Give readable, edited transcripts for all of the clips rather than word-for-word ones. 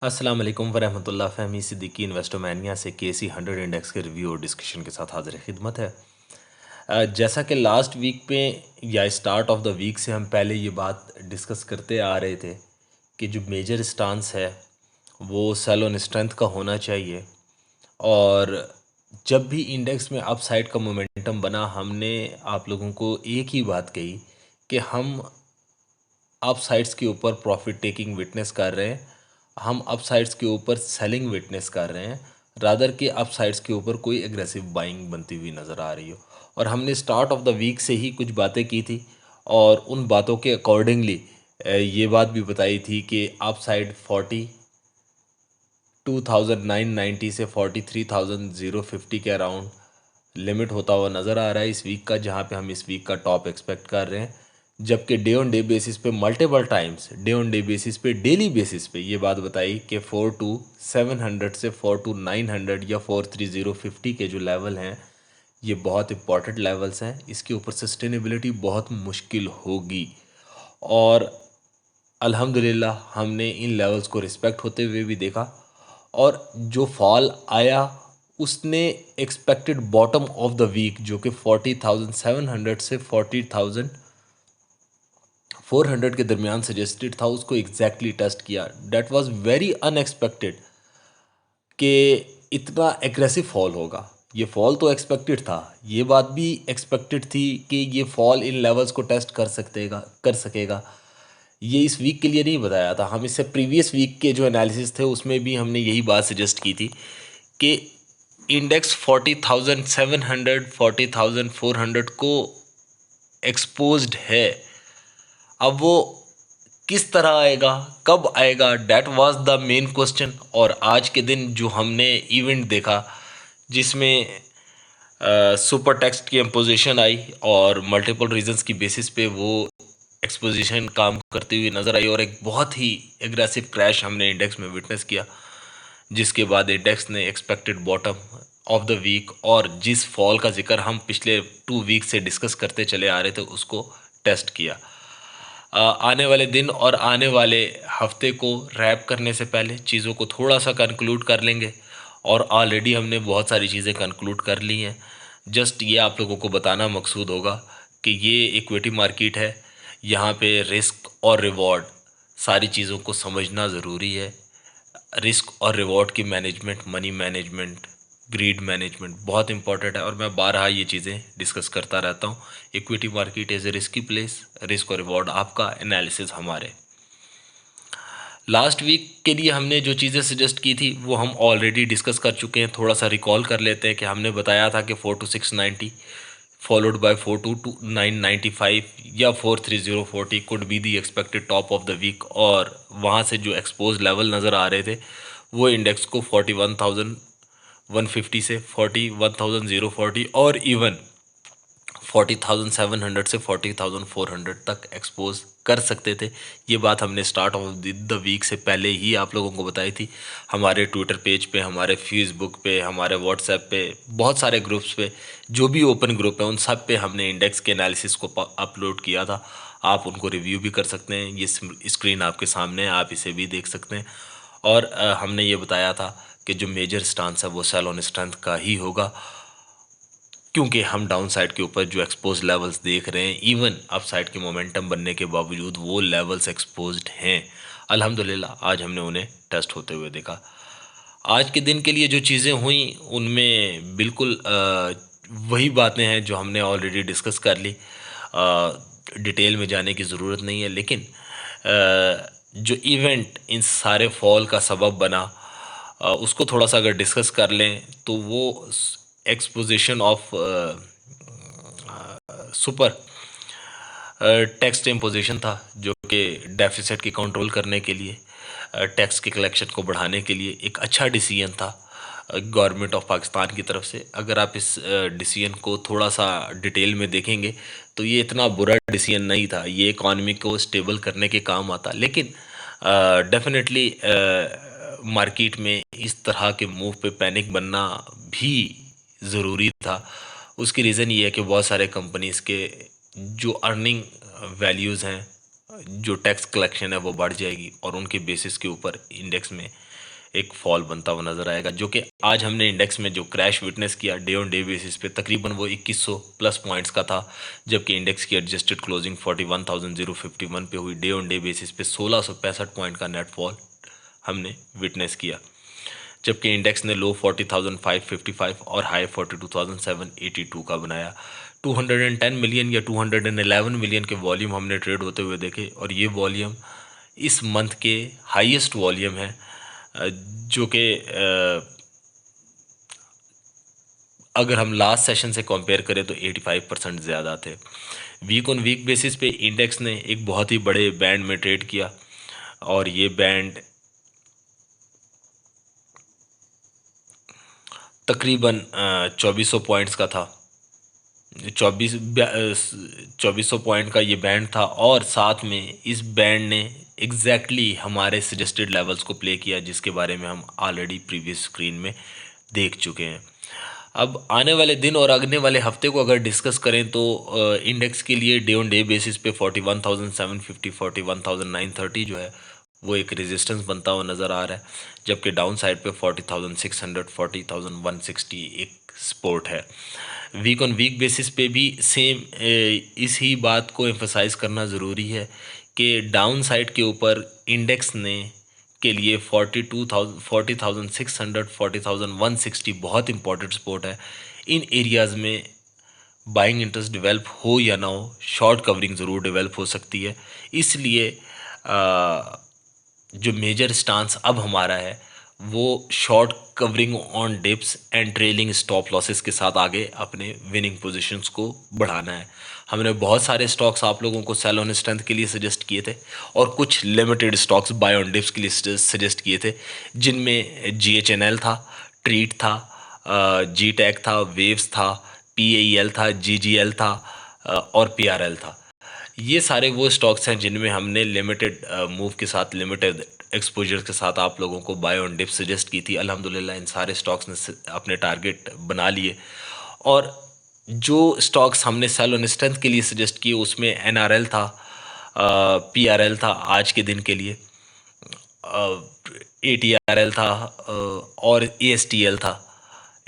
अस्सलाम वालेकुम वरहमतुल्लाह फ़हमी सिद्दीकी इन्वेस्टोमेनिया से केसी 100 इंडेक्स के रिव्यू और डिस्कशन के साथ हाज़िर खिदमत है। जैसा कि लास्ट वीक पे या स्टार्ट ऑफ द वीक से हम पहले ये बात डिस्कस करते आ रहे थे कि जो मेजर स्टांस है वो सेल ऑन स्ट्रेंथ का होना चाहिए। और जब भी इंडेक्स में अपसाइड का मोमेंटम बना, हमने आप लोगों को एक ही बात कही कि हम अपसाइड्स के ऊपर प्रॉफिट टेकिंग विटनेस कर रहे हैं, हम अपसाइड्स के ऊपर सेलिंग विटनेस कर रहे हैं, रादर कि अपसाइड्स के ऊपर कोई एग्रेसिव बाइंग बनती हुई नज़र आ रही हो। और हमने स्टार्ट ऑफ द वीक से ही कुछ बातें की थी और उन बातों के अकॉर्डिंगली ये बात भी बताई थी कि अपसाइड 42,990 से 43,050 के अराउंड लिमिट होता हुआ नज़र आ रहा है इस वीक का, जहाँ पे हम इस वीक का टॉप एक्सपेक्ट कर रहे हैं। जबकि डे ऑन डे बेसिस पे multiple times day on day basis पे डेली बेसिस पे ये बात बताई कि 4,700 से 4,900 या 4,3050 के जो लेवल हैं ये बहुत इंपॉर्टेंट लेवल्स हैं। इसके ऊपर सस्टेनेबिलिटी बहुत मुश्किल होगी और अल्हम्दुलिल्लाह हमने इन लेवल्स को रिस्पेक्ट होते हुए भी देखा। और जो फॉल आया उसने expected bottom of the week जो कि 40,700 से 40,400 के दरमियान सजेस्टेड था, उसको एग्जैक्टली टेस्ट किया। डेट वाज वेरी अनएक्सपेक्टेड कि इतना एग्रेसिव फॉल होगा। ये फॉल तो एक्सपेक्टेड था, ये बात भी एक्सपेक्टेड थी कि ये फॉल इन लेवल्स को टेस्ट कर सकेगा। ये इस वीक के लिए नहीं बताया था, हम इससे प्रीवियस वीक के जो एनालिसिस थे उसमें भी हमने यही बात सजेस्ट की थी कि इंडेक्स 40,700 40,400 को एक्सपोज्ड है। अब वो किस तरह आएगा, कब आएगा, that was the main question. और आज के दिन जो हमने इवेंट देखा जिसमें सुपर टेक्स्ट की इम्पोजिशन आई और मल्टीपल रीजंस की बेसिस पे वो एक्सपोजिशन काम करती हुई नज़र आई और एक बहुत ही एग्रेसिव क्रैश हमने इंडेक्स में विटनेस किया, जिसके बाद इंडेक्स ने expected bottom of the week और जिस फॉल का जिक्र हम पिछले 2 वीक से डिस्कस करते चले आ रहे थे उसको टेस्ट किया। आने वाले दिन और आने वाले हफ्ते को रैप करने से पहले चीज़ों को थोड़ा सा कंक्लूड कर लेंगे और ऑलरेडी हमने बहुत सारी चीज़ें कंक्लूड कर ली हैं। जस्ट ये आप लोगों को बताना मकसूद होगा कि ये इक्विटी मार्केट है, यहाँ पे रिस्क और रिवॉर्ड सारी चीज़ों को समझना ज़रूरी है। रिस्क और रिवॉर्ड की management, money management, greed management बहुत इंपॉर्टेंट है और मैं बारहा ये चीज़ें डिस्कस करता रहता हूँ। Equity market is a risky place, risk और रिवॉर्ड आपका, एनालिसिस हमारे। लास्ट वीक के लिए हमने जो चीज़ें सजेस्ट की थी वो हम ऑलरेडी डिस्कस कर चुके हैं। थोड़ा सा रिकॉल कर लेते हैं कि हमने बताया था कि 4 to 690 फॉलोड बाय 4 to 995 या 43040 could be the expected top of the week. और वहाँ से जो एक्सपोज लेवल नज़र आ रहे थे वो इंडेक्स को 41,150 से 41,040 और इवन 40,700 से 40,400 तक एक्सपोज कर सकते थे। ये बात हमने स्टार्ट ऑफ द वीक से पहले ही आप लोगों को बताई थी। हमारे ट्विटर पेज पे, हमारे फेसबुक पे, हमारे व्हाट्सएप पे, बहुत सारे ग्रुप्स पे, जो भी ओपन ग्रुप है उन सब पे हमने इंडेक्स के एनालिसिस को अपलोड किया था। आप उनको रिव्यू भी कर सकते हैं, ये स्क्रीन आपके सामने है, आप इसे भी देख सकते हैं। और हमने ये बताया था कि जो मेजर स्टांस है वो सेल ऑन स्ट्रेंथ का ही होगा, क्योंकि हम डाउन साइड के ऊपर जो एक्सपोज लेवल्स देख रहे हैं, इवन अप साइड के मोमेंटम बनने के बावजूद वो लेवल्स एक्सपोज्ड हैं। अल्हम्दुलिल्लाह आज हमने उन्हें टेस्ट होते हुए देखा। आज के दिन के लिए जो चीज़ें हुई उनमें बिल्कुल वही बातें हैं जो हमने ऑलरेडी डिस्कस कर ली। डिटेल में जाने की ज़रूरत नहीं है, लेकिन जो इवेंट इन सारे फॉल का सबब बना उसको थोड़ा सा अगर डिस्कस कर लें तो वो exposition of super tax imposition था, जो कि डेफिसिट की कंट्रोल करने के लिए, टैक्स के कलेक्शन को बढ़ाने के लिए एक अच्छा डिसीजन था गवर्नमेंट ऑफ पाकिस्तान की तरफ से। अगर आप इस डिसीजन को थोड़ा सा डिटेल में देखेंगे तो ये इतना बुरा डिसीजन नहीं था, ये इकॉनमी को स्टेबल करने के काम आता। लेकिन डेफिनेटली मार्केट में इस तरह के मूव पे पैनिक बनना भी ज़रूरी था। उसकी रीज़न ये है कि बहुत सारे कंपनीज़ के जो अर्निंग वैल्यूज़ हैं जो टैक्स कलेक्शन है वो बढ़ जाएगी और उनके बेसिस के ऊपर इंडेक्स में एक फॉल बनता हुआ नज़र आएगा। जो कि आज हमने इंडेक्स में जो क्रैश विटनेस किया डे ऑन डे बेसिस पे तकरीबन वो 2100 प्लस पॉइंट्स का था, जबकि इंडेक्स की एडजस्टेड क्लोजिंग 41,051 पे हुई। डे ऑन डे बेसिस पे 1665 पॉइंट का नेट फॉल हमने विटनेस किया, जबकि इंडेक्स ने लो 40,555 और हाई 42,782 का बनाया। 210 मिलियन या 211 मिलियन के वॉल्यूम हमने ट्रेड होते हुए देखे और ये वॉल्यूम इस मंथ के हाईएस्ट वॉल्यूम है, जो कि अगर हम लास्ट सेशन से कंपेयर करें तो 85% ज़्यादा थे। वीक ऑन वीक बेसिस पे इंडेक्स ने एक बहुत ही बड़े बैंड में ट्रेड किया और ये बैंड तकरीबन 2400 पॉइंट्स का था। 2400 पॉइंट का ये बैंड था और साथ में इस बैंड ने एग्जैक्टली हमारे सजेस्टेड लेवल्स को प्ले किया, जिसके बारे में हम ऑलरेडी प्रीवियस स्क्रीन में देख चुके हैं। अब आने वाले दिन और आने वाले हफ्ते को अगर डिस्कस करें तो इंडेक्स के लिए डे ऑन डे बेसिस पे 41,750 41,930 जो है वो एक रेजिस्टेंस बनता हुआ नज़र आ रहा है, जबकि डाउन साइड पे 40,600 40,160 एक सपोर्ट है। वीक ऑन वीक बेसिस पे भी सेम इसी बात को एम्फसाइज़ करना ज़रूरी है कि डाउन साइड के ऊपर इंडेक्स ने के लिए 40,600 40,160 बहुत इंपॉर्टेंट सपोर्ट है। इन एरियाज़ में बाइंग इंटरेस्ट डेवलप हो या ना हो, शॉर्ट कवरिंग ज़रूर डेवलप हो सकती है। इसलिए जो मेजर स्टांस अब हमारा है वो short covering on dips and trailing stop losses के साथ आगे अपने विनिंग पोजीशंस को बढ़ाना है। हमने बहुत सारे स्टॉक्स आप लोगों को सेल ऑन स्ट्रेंथ के लिए सजेस्ट किए थे और कुछ limited stocks buy on dips के लिए सजेस्ट किए थे, जिनमें GHNL था, ट्रीट था, जी टेक था, वेव्स था, PAEL था, GGL था और PRL था। ये सारे वो स्टॉक्स हैं जिनमें हमने लिमिटेड मूव के साथ, लिमिटेड एक्सपोजर के साथ आप लोगों को बाय ऑन डिप सजेस्ट की थी। अल्हम्दुलिल्लाह इन सारे स्टॉक्स ने अपने टारगेट बना लिए और जो स्टॉक्स हमने सेल ऑन स्ट्रेंथ के लिए सजेस्ट किए उसमें NRL था, PRL था आज के दिन के लिए, ATRL था और ASTL था।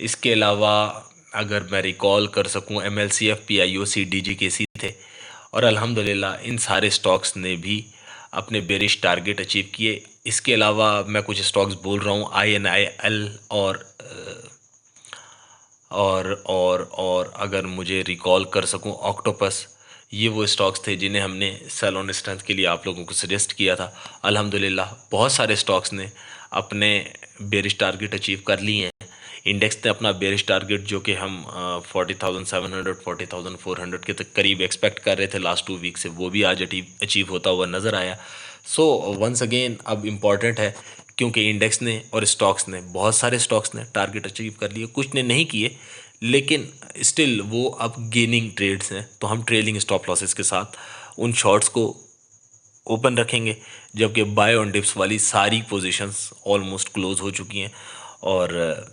इसके अलावा अगर मैं रिकॉल कर सकूं MLCF, PIOC, DGKC थे और अल्हम्दुलिल्लाह इन सारे स्टॉक्स ने भी अपने बेरिश टारगेट अचीव किए। इसके अलावा मैं कुछ स्टॉक्स बोल रहा हूँ INIL और अगर मुझे रिकॉल कर सकूं ऑक्टोपस, ये वो स्टॉक्स थे जिन्हें हमने सेल ऑन स्ट्रेंथ के लिए आप लोगों को सजेस्ट किया था। अल्हम्दुलिल्लाह बहुत सारे स्टॉक्स ने अपने बेरिश टारगेट अचीव कर लिए हैं। इंडेक्स ने अपना बेरिश टारगेट जो कि हम 40,700 40,400 के तक करीब एक्सपेक्ट कर रहे थे लास्ट 2 वीक से, वो भी आज अचीव होता हुआ नज़र आया। सो वंस अगेन अब इम्पॉर्टेंट है क्योंकि इंडेक्स ने और स्टॉक्स ने, बहुत सारे स्टॉक्स ने टारगेट अचीव कर लिए, कुछ ने नहीं किए, लेकिन स्टिल वो अब गेनिंग ट्रेड्स हैं, तो हम ट्रेलिंग स्टॉप लॉसेस के साथ उन शॉर्ट्स को ओपन रखेंगे, जबकि बाय ऑन डिप्स वाली सारी पोजीशंस ऑलमोस्ट क्लोज हो चुकी हैं। और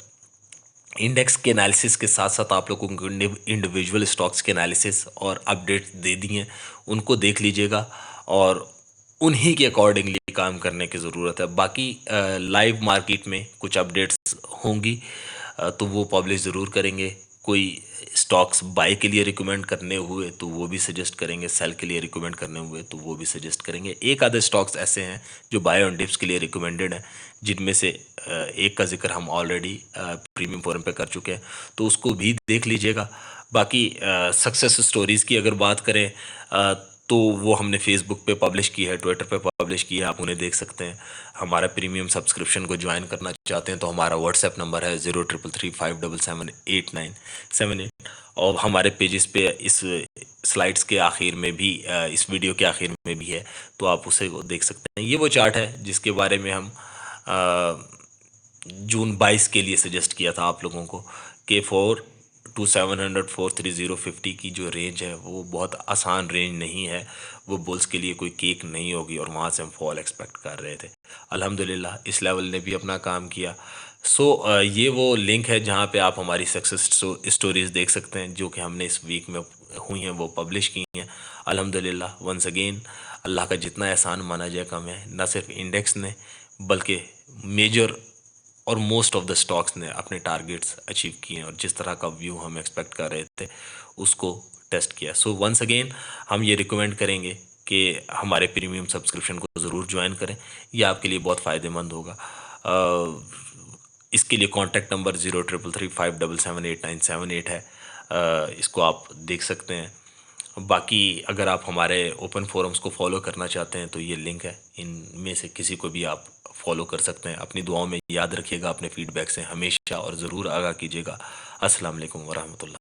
इंडेक्स के एनालिसिस के साथ साथ आप लोगों को इंडिविजुअल स्टॉक्स के एनालिसिस और अपडेट्स दे दिए हैं, उनको देख लीजिएगा और उन्हीं के अकॉर्डिंगली काम करने की ज़रूरत है। बाकी लाइव मार्केट में कुछ अपडेट्स होंगी तो वो पब्लिश ज़रूर करेंगे। कोई स्टॉक्स बाय के लिए रिकमेंड करने हुए तो वो भी सजेस्ट करेंगे, सेल के लिए रिकमेंड करने हुए तो वो भी सजेस्ट करेंगे। एक आधे स्टॉक्स ऐसे हैं जो बाय ऑन डिप्स के लिए रिकमेंडेड हैं, जिनमें से एक का जिक्र हम ऑलरेडी प्रीमियम फोरम पे कर चुके हैं, तो उसको भी देख लीजिएगा। बाकी सक्सेस स्टोरीज़ की अगर बात करें तो वो हमने फेसबुक पे पब्लिश की है, ट्विटर पे पब्लिश की है, आप उन्हें देख सकते हैं। हमारा प्रीमियम सब्सक्रिप्शन को ज्वाइन करना चाहते हैं तो हमारा व्हाट्सएप नंबर है 0333577778 और हमारे पेजेस पे इस स्लाइड्स के आखिर में भी इस वीडियो के आखिर में भी है, तो आप उसे देख सकते हैं। ये वो चार्ट है जिसके बारे में हम जून 22 के लिए सजेस्ट किया था आप लोगों को कि 4 to 700 43050 की जो रेंज है वो बहुत आसान रेंज नहीं है, वो बुल्स के लिए कोई केक नहीं होगी और वहाँ से हम फॉल एक्सपेक्ट कर रहे थे। अल्हम्दुलिल्लाह इस लेवल ने भी अपना काम किया। सो ये वो लिंक है जहाँ पे आप हमारी सक्सेस स्टोरीज़ देख सकते हैं जो कि हमने इस वीक में हुई हैं, वो पब्लिश की हैं। अल्हम्दुलिल्लाह वंस अगेन अल्लाह का जितना एहसान माना जाए कम है। ना सिर्फ इंडेक्स ने बल्कि मेजर और मोस्ट ऑफ द स्टॉक्स ने अपने टारगेट्स अचीव किए हैं और जिस तरह का व्यू हम एक्सपेक्ट कर रहे थे उसको टेस्ट किया। सो वंस अगेन हम ये रिकमेंड करेंगे कि हमारे प्रीमियम सब्सक्रिप्शन को ज़रूर ज्वाइन करें, ये आपके लिए बहुत फ़ायदेमंद होगा। इसके लिए कॉन्टैक्ट नंबर 03335778 है, इसको आप देख सकते हैं। बाकी अगर आप हमारे ओपन फोरम्स को फॉलो करना चाहते हैं तो ये लिंक है, इनमें से किसी को भी आप फॉलो कर सकते हैं। अपनी दुआओं में याद रखिएगा, अपने फीडबैक से हमेशा और ज़रूर आगाह कीजिएगा। अस्सलाम वालेकुम वरहमतुल्लाह।